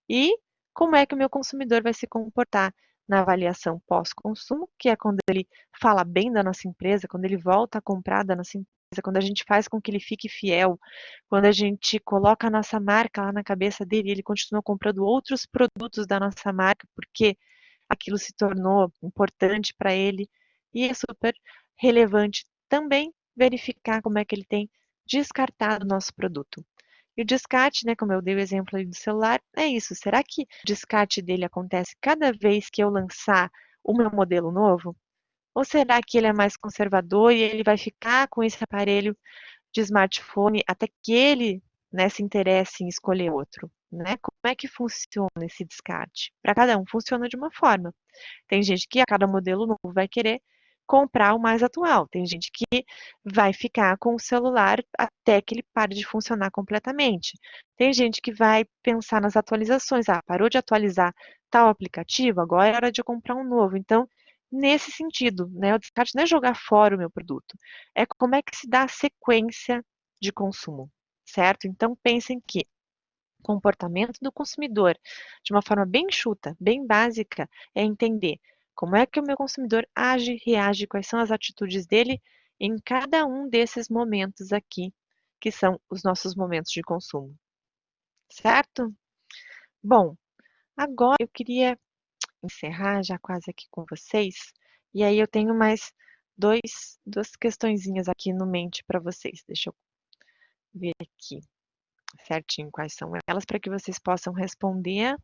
E como é que o meu consumidor vai se comportar na avaliação pós-consumo, que é quando ele fala bem da nossa empresa, quando ele volta a comprar da nossa empresa, quando a gente faz com que ele fique fiel, quando a gente coloca a nossa marca lá na cabeça dele e ele continua comprando outros produtos da nossa marca, porque aquilo se tornou importante para ele. E é super relevante também verificar como é que ele tem descartado o nosso produto. E o descarte, né, como eu dei o exemplo aí do celular, é isso. Será que o descarte dele acontece cada vez que eu lançar o meu modelo novo? Ou será que ele é mais conservador e ele vai ficar com esse aparelho de smartphone até que ele, né, se interesse em escolher outro? Né? Como é que funciona esse descarte? Para cada um funciona de uma forma. Tem gente que a cada modelo novo vai querer comprar o mais atual. Tem gente que vai ficar com o celular até que ele pare de funcionar completamente. Tem gente que vai pensar nas atualizações. Ah, parou de atualizar tal aplicativo, agora é hora de eu comprar um novo. Então, nesse sentido, né, o descarte não é jogar fora o meu produto, é como é que se dá a sequência de consumo, certo? Então, pensem que comportamento do consumidor, de uma forma bem enxuta, bem básica, é entender como é que o meu consumidor age, reage, quais são as atitudes dele em cada um desses momentos aqui, que são os nossos momentos de consumo, certo? Bom, agora eu queria encerrar já quase aqui com vocês, e aí eu tenho mais duas questõezinhas aqui no mente para vocês. Deixa eu ver aqui certinho quais são elas para que vocês possam responder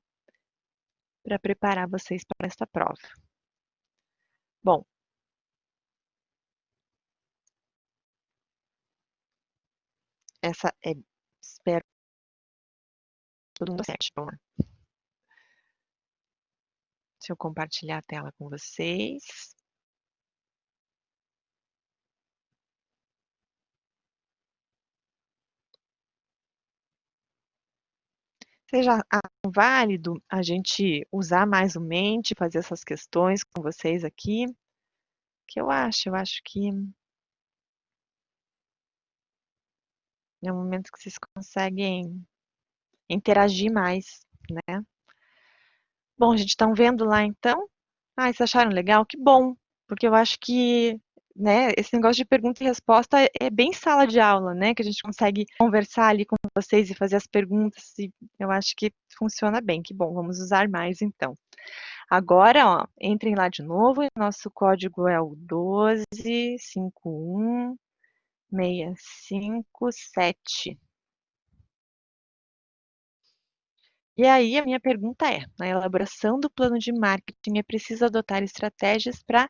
para preparar vocês para esta prova. Bom, essa é, espero todo mundo acerte. Vamos lá. Deixa eu compartilhar a tela com vocês. Seja válido a gente usar mais o mente, fazer essas questões com vocês aqui, que eu acho que é um momento que vocês conseguem interagir mais, né? Bom, gente, estão vendo lá então? Ah, vocês acharam legal? Que bom, porque eu acho que, né, esse negócio de pergunta e resposta é bem sala de aula, né, que a gente consegue conversar ali com vocês e fazer as perguntas, e eu acho que funciona bem. Que bom, vamos usar mais então. Agora, ó, entrem lá de novo, nosso código é o 12516557. E aí, a minha pergunta é: na elaboração do plano de marketing, é preciso adotar estratégias para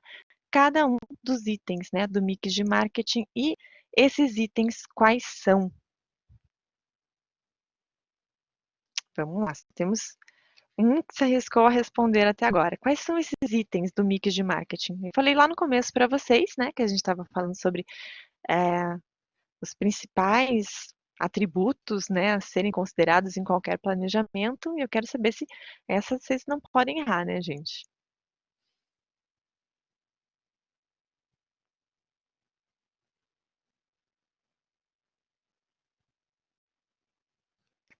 cada um dos itens, né, do mix de marketing, e esses itens quais são? Vamos lá, temos que se arriscou a responder até agora. Quais são esses itens do mix de marketing? Eu falei lá no começo para vocês, né, que a gente estava falando sobre os principais atributos, né, a serem considerados em qualquer planejamento, e eu quero saber se essas vocês não podem errar, né, gente?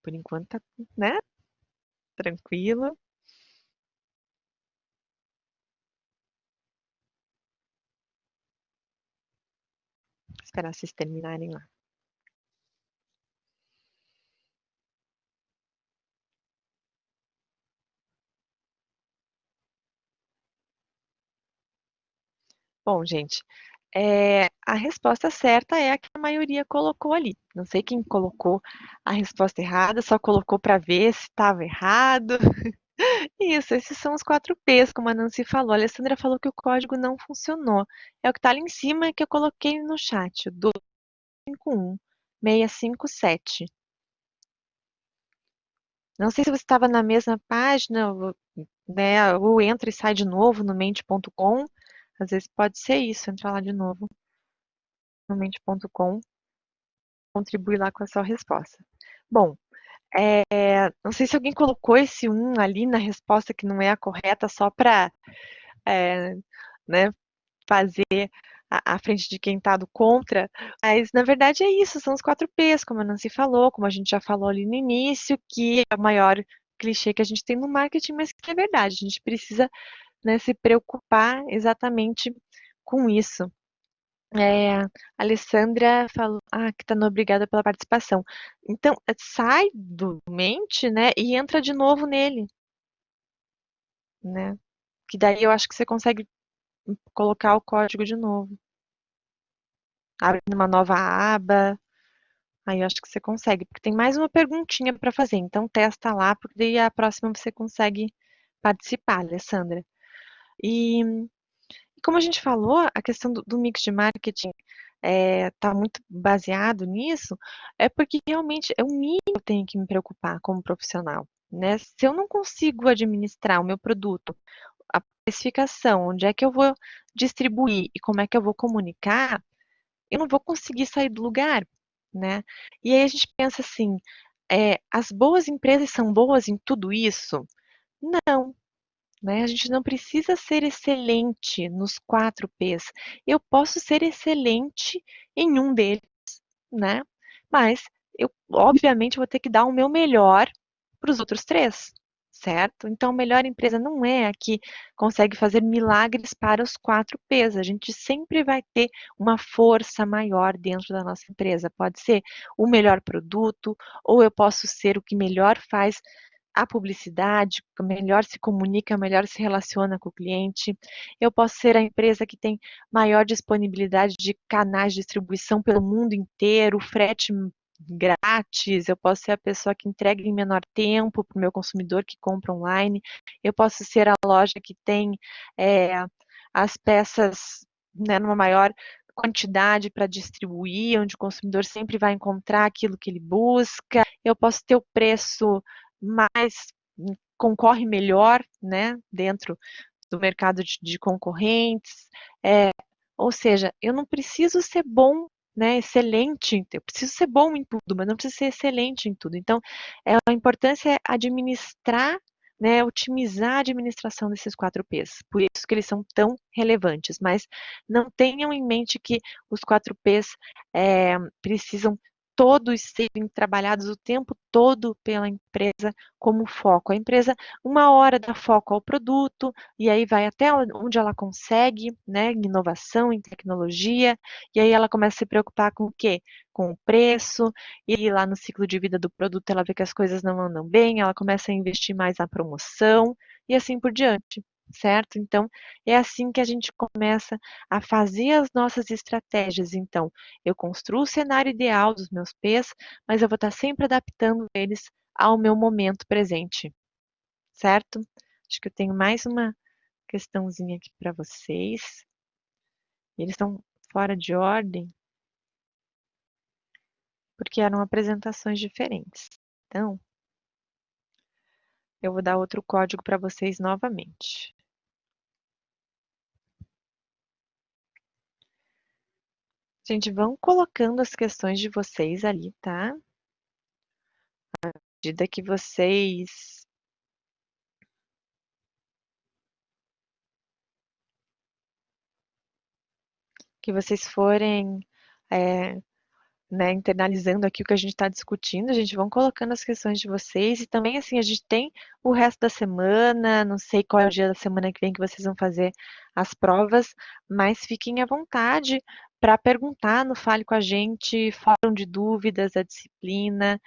Por enquanto tá, né, tranquilo. Vou esperar vocês terminarem lá. Bom, gente, a resposta certa é a que a maioria colocou ali. Não sei quem colocou a resposta errada, só colocou para ver se estava errado. Isso, esses são os 4 P's, como a Nancy falou. A Alessandra falou que o código não funcionou. É o que está ali em cima que eu coloquei no chat, o 251-657. Não sei se você estava na mesma página, né, ou entra e sai de novo no mente.com. Às vezes pode ser isso, entrar lá de novo no mente.com, contribuir lá com a sua resposta. Bom, não sei se alguém colocou esse um ali na resposta que não é a correta só para, né, fazer à frente de quem está do contra, mas na verdade é isso, são os 4 P's, como a Nancy falou, como a gente já falou ali no início, que é o maior clichê que a gente tem no marketing, mas que é verdade, a gente precisa, né, se preocupar exatamente com isso. A Alessandra falou, que tá no obrigada pela participação. Então, sai do mente, né, e entra de novo nele, né? Que daí eu acho que você consegue colocar o código de novo. Abre uma nova aba, aí eu acho que você consegue, porque tem mais uma perguntinha para fazer, então testa lá, porque daí a próxima você consegue participar, Alessandra. E como a gente falou, a questão do mix de marketing está muito baseado nisso, é porque realmente é o mínimo que eu tenho que me preocupar como profissional, né? Se eu não consigo administrar o meu produto, a especificação, onde é que eu vou distribuir e como é que eu vou comunicar, eu não vou conseguir sair do lugar, né? E aí a gente pensa assim, as boas empresas são boas em tudo isso? Não, né? A gente não precisa ser excelente nos 4 P's. Eu posso ser excelente em um deles, né? Mas eu, obviamente, vou ter que dar o meu melhor para os outros 3, certo? Então, a melhor empresa não é a que consegue fazer milagres para os 4 P's. A gente sempre vai ter uma força maior dentro da nossa empresa. Pode ser o melhor produto, ou eu posso ser o que melhor faz a publicidade, melhor se comunica, melhor se relaciona com o cliente. Eu posso ser a empresa que tem maior disponibilidade de canais de distribuição pelo mundo inteiro, frete grátis, eu posso ser a pessoa que entrega em menor tempo para o meu consumidor que compra online, eu posso ser a loja que tem as peças, né, numa maior quantidade para distribuir, onde o consumidor sempre vai encontrar aquilo que ele busca. Eu posso ter o preço mais concorre melhor, né, dentro do mercado de concorrentes. Ou seja, eu não preciso ser bom, né, excelente, eu preciso ser bom em tudo, mas não preciso ser excelente em tudo. Então, a importância é administrar, né, otimizar a administração desses 4 P's. Por isso que eles são tão relevantes. Mas não tenham em mente que os 4 P's precisam todos serem trabalhados o tempo todo pela empresa como foco. A empresa, uma hora dá foco ao produto, e aí vai até onde ela consegue, né, em inovação, em tecnologia, e aí ela começa a se preocupar com o quê? Com o preço, e lá no ciclo de vida do produto ela vê que as coisas não andam bem, ela começa a investir mais na promoção, e assim por diante, certo? Então, é assim que a gente começa a fazer as nossas estratégias. Então, eu construo o cenário ideal dos meus P's, mas eu vou estar sempre adaptando eles ao meu momento presente, certo? Acho que eu tenho mais uma questãozinha aqui para vocês. Eles estão fora de ordem porque eram apresentações diferentes. Então, Eu vou dar outro código para vocês novamente. Gente, vão colocando as questões de vocês ali, tá? À medida que vocês forem é, né, internalizando aqui o que a gente está discutindo, a gente vão colocando as questões de vocês e também assim a gente tem o resto da semana, não sei qual é o dia da semana que vem que vocês vão fazer as provas, mas fiquem à vontade para perguntar no Fale com a gente, fórum de dúvidas da disciplina.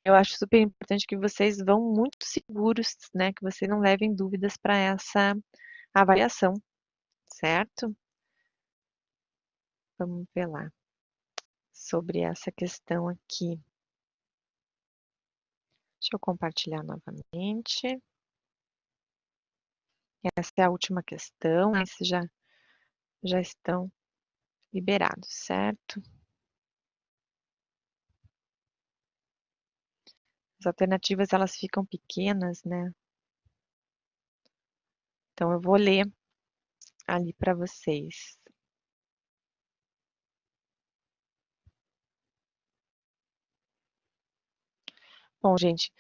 Eu acho super importante que vocês vão muito seguros, né, que vocês não levem dúvidas para essa avaliação, certo? Vamos ver lá sobre essa questão aqui. Deixa eu compartilhar novamente. Essa é a última questão, esses já estão liberados, certo? As alternativas elas ficam pequenas, né? Então eu vou ler ali para vocês. Bom, gente,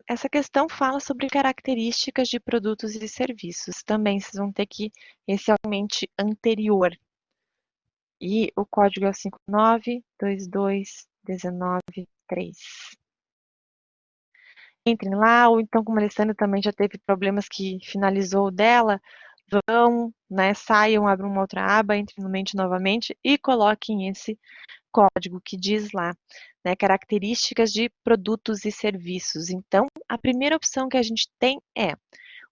essa questão fala sobre características de produtos e serviços. Também vocês vão ter que esse é o mente anterior. E o código é o 5922193. Entrem lá, ou então, como a Alessandra também já teve problemas que finalizou o dela, vão, né, saiam, abram uma outra aba, entrem no Mente novamente e coloquem esse código que diz lá, né, características de produtos e serviços. Então, a primeira opção que a gente tem é: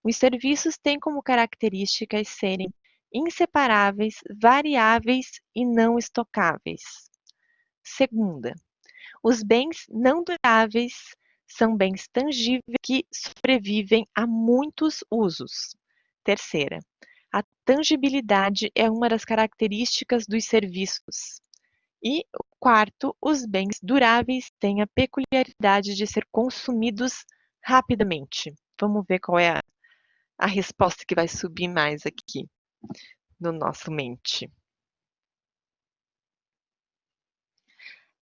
os serviços têm como características serem inseparáveis, variáveis e não estocáveis. Segunda, os bens não duráveis são bens tangíveis que sobrevivem a muitos usos. Terceira, a tangibilidade é uma das características dos serviços. E quarto, os bens duráveis têm a peculiaridade de ser consumidos rapidamente. Vamos ver qual é a resposta que vai subir mais aqui no nosso mente.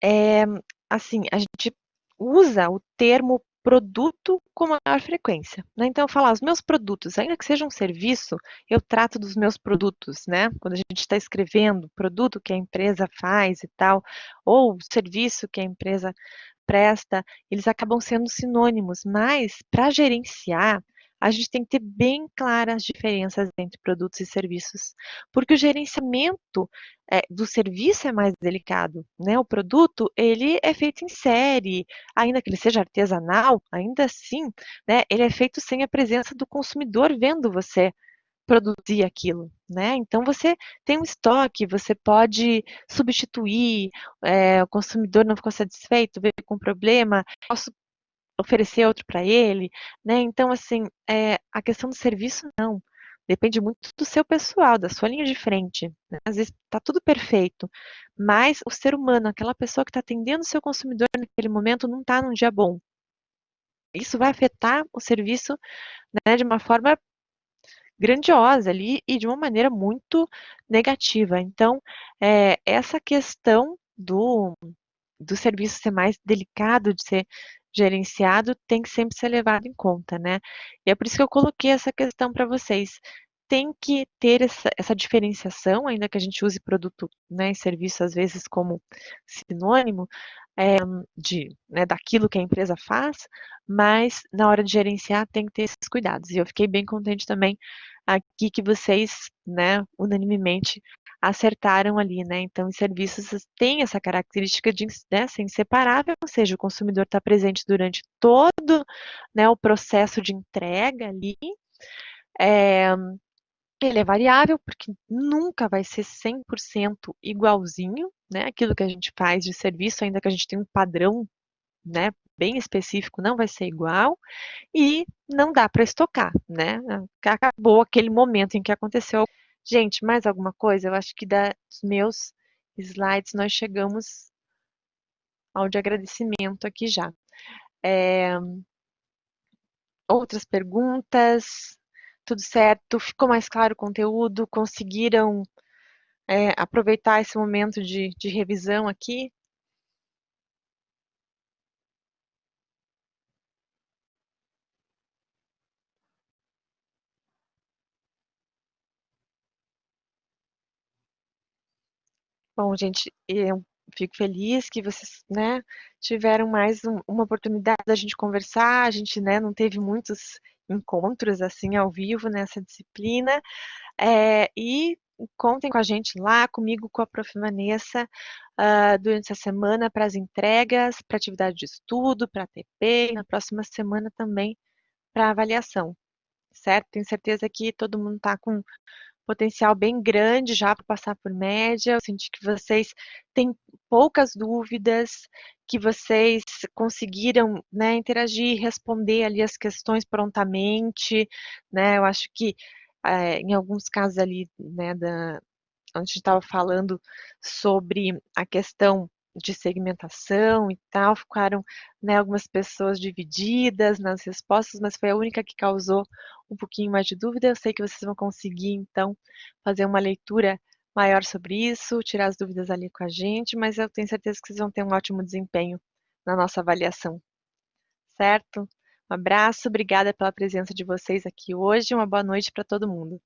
É, assim, a gente usa o termo produto com maior frequência, né? Então, eu falo, os meus produtos, ainda que seja um serviço, eu trato dos meus produtos, né? Quando a gente está escrevendo o produto que a empresa faz e tal, ou o serviço que a empresa presta, eles acabam sendo sinônimos, mas para gerenciar, a gente tem que ter bem claras as diferenças entre produtos e serviços, porque o gerenciamento do serviço é mais delicado, né? O produto ele é feito em série, ainda que ele seja artesanal, ainda assim, né? Ele é feito sem a presença do consumidor vendo você produzir aquilo, né? Então você tem um estoque, você pode substituir, o consumidor não ficou satisfeito, veio com problema, posso oferecer outro para ele, né? Então, assim, a questão do serviço não. Depende muito do seu pessoal, da sua linha de frente, né? Às vezes está tudo perfeito, mas o ser humano, aquela pessoa que está atendendo o seu consumidor naquele momento, não está num dia bom. Isso vai afetar o serviço, né, de uma forma grandiosa ali e de uma maneira muito negativa. Então, essa questão do serviço ser mais delicado de ser gerenciado tem que sempre ser levado em conta, né? E é por isso que eu coloquei essa questão para vocês. Tem que ter essa diferenciação, ainda que a gente use produto, né, e serviço às vezes como sinônimo, né, daquilo que a empresa faz, mas na hora de gerenciar tem que ter esses cuidados. E eu fiquei bem contente também aqui que vocês, né, unanimemente acertaram ali, né? Então, os serviços têm essa característica de, né, ser inseparável, ou seja, o consumidor está presente durante todo, né, o processo de entrega ali. É, ele é variável, porque nunca vai ser 100% igualzinho, né? Aquilo que a gente faz de serviço, ainda que a gente tenha um padrão, né, bem específico, não vai ser igual. E não dá para estocar, né? Acabou aquele momento em que aconteceu. Gente, mais alguma coisa? Eu acho que dos meus slides nós chegamos ao de agradecimento aqui já. É, outras perguntas? Tudo certo? Ficou mais claro o conteúdo? Conseguiram, aproveitar esse momento de revisão aqui? Bom, gente, eu fico feliz que vocês, né, tiveram mais uma oportunidade da gente conversar. A gente, né, não teve muitos encontros assim ao vivo nessa disciplina. E contem com a gente lá, comigo, com a Prof. Vanessa, durante essa semana para as entregas, para atividade de estudo, para a TP, e na próxima semana também para avaliação, certo? Tenho certeza que todo mundo está com potencial bem grande já para passar por média. Eu senti que vocês têm poucas dúvidas, que vocês conseguiram, né, interagir, responder ali as questões prontamente, né? Eu acho que em alguns casos ali, né, a gente estava falando sobre a questão de segmentação e tal, ficaram, né, algumas pessoas divididas nas respostas, mas foi a única que causou um pouquinho mais de dúvida. Eu sei que vocês vão conseguir, então, fazer uma leitura maior sobre isso, tirar as dúvidas ali com a gente, mas eu tenho certeza que vocês vão ter um ótimo desempenho na nossa avaliação, certo? Um abraço, obrigada pela presença de vocês aqui hoje, uma boa noite para todo mundo.